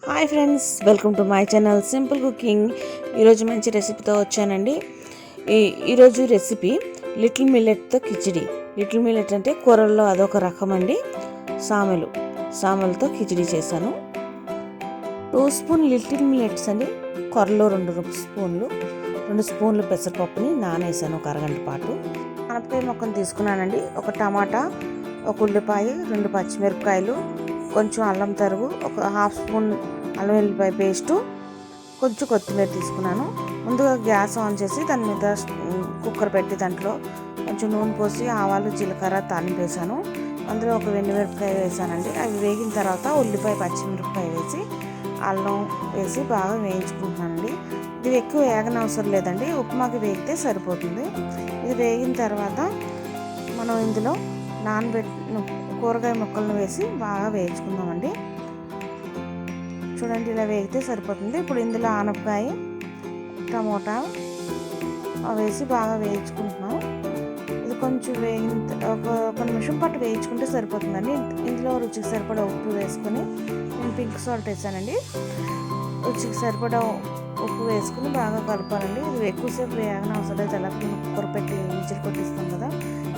Hi friends, welcome to my channel simple cooking. ఈరోజు మంచి రెసిపీతో వచ్చానండి. ఈరోజు రెసిపీ లిటిల్ మిల్లెట్తో కిచిడి. లిటిల్ మిల్లెట్ అంటే కూరల్లో అదొక రకం అండి. సామెలతో కిచిడి చేశాను. 2 స్పూన్ లిటిల్ మిల్లెట్స్ అండి. కూరలో 2 స్పూన్లు పెసరపప్పుని నానేసాను ఒక అరగంట పాటు. ఆనపకాయ మొక్కను తీసుకున్నానండి. ఒక టమాటా, ఒక ఉల్లిపాయ, 2 పచ్చిమిరపకాయలు, కొంచెం అల్లం తరుగు, ఒక 1/2 స్పూన్ అల్లం వెల్లిపాయ పేస్టు, కొంచెం కొత్తిమీర తీసుకున్నాను. ముందుగా గ్యాస్ ఆన్ చేసి దాని మీద కుక్కర్ పెట్టి దాంట్లో కొంచెం నూనె పోసి ఆవాలు, జీలకర్ర తాలింపు వేసాను. అందులో ఒక ఎండుమిరపకాయ వేసానండి. అవి వేగిన తర్వాత ఉల్లిపాయ, పచ్చిమిరపకాయ వేసి అల్లం వేసి బాగా వేయించుకుంటున్నానండి. ఇది ఎక్కువ వేగనవసరం లేదండి, ఉప్మాకి వేగితే సరిపోతుంది. ఇది వేగిన తర్వాత మనం ఇందులో కూరగాయ ముక్కలను వేసి బాగా వేయించుకుందామండి. చూడండి, ఇలా వేగితే సరిపోతుంది. ఇప్పుడు ఇందులో ఆనపకాయ, టమోటా వేసి బాగా వేయించుకుంటున్నాం. ఇది కొంచెం ఒక నిమిషం పాటు వేయించుకుంటే సరిపోతుందండి. ఇందులో రుచికి సరిపడా ఉప్పు వేసుకొని, నేను పింక్ సాల్ట్ వేసానండి. రుచికి సరిపడా ఉప్పు వేసుకుని బాగా కలపాలండి. ఇది ఎక్కువసేపు వేగన అవసరం లేదు, అలా కూర పెట్టి విజిల్ కొట్టిస్తాం కదా.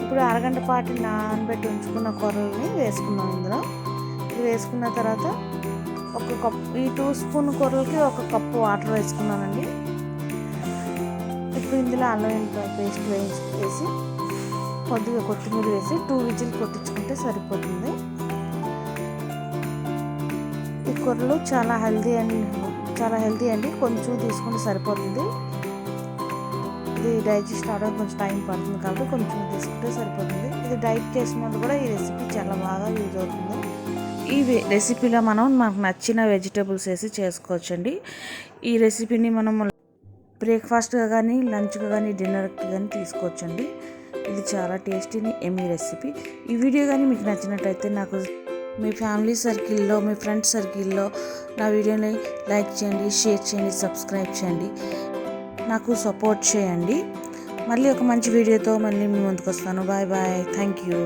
ఇప్పుడు అరగంట పాటు నానబెట్టి ఉంచుకున్న కూరల్ని వేసుకున్నాం ఇందులో. ఇది వేసుకున్న తర్వాత ఒక కప్పు, ఈ 2 స్పూన్ కూరలకి 1 కప్పు వాటర్ వేసుకున్నానండి. ఇప్పుడు ఇందులో అల్లం వెల్లిపాయ పేస్ట్ వేసి కొద్దిగా కొత్తిమీర వేసి 2 విజిల్ కొట్టించుకుంటే సరిపోతుంది. ఈ కూరలు చాలా హెల్తీ అండి. కొంచెం తీసుకుంటే సరిపోతుంది. ఇది డైజెస్ట్ అవడానికి కొంచెం టైం పడుతుంది కాబట్టి కొంచెం తీసుకుంటే సరిపోతుంది. ఇది డైట్ చేసిన వాళ్ళు కూడా ఈ రెసిపీ చాలా బాగా యూజ్ అవుతుంది. ఈ రెసిపీలో మనకు నచ్చిన వెజిటేబుల్స్ వేసి చేసుకోవచ్చండి. ఈ రెసిపీని మనం బ్రేక్ఫాస్ట్గా కానీ, లంచ్గా కానీ, డిన్నర్కి కానీ తీసుకోవచ్చండి. ఇది చాలా టేస్టీని ఎమ్మీ రెసిపీ. ఈ వీడియో కానీ మీకు నచ్చినట్టయితే నాకు మీ ఫ్యామిలీ సర్కిల్లో, మీ ఫ్రెండ్స్ సర్కిల్లో నా వీడియోని లైక్ చేయండి, షేర్ చేయండి, సబ్స్క్రైబ్ చేయండి, నాకు సపోర్ట్ చేయండి. మళ్ళీ ఒక మంచి వీడియోతో మళ్ళీ మీ ముందుకు వస్తాను. Bye bye. Thank you.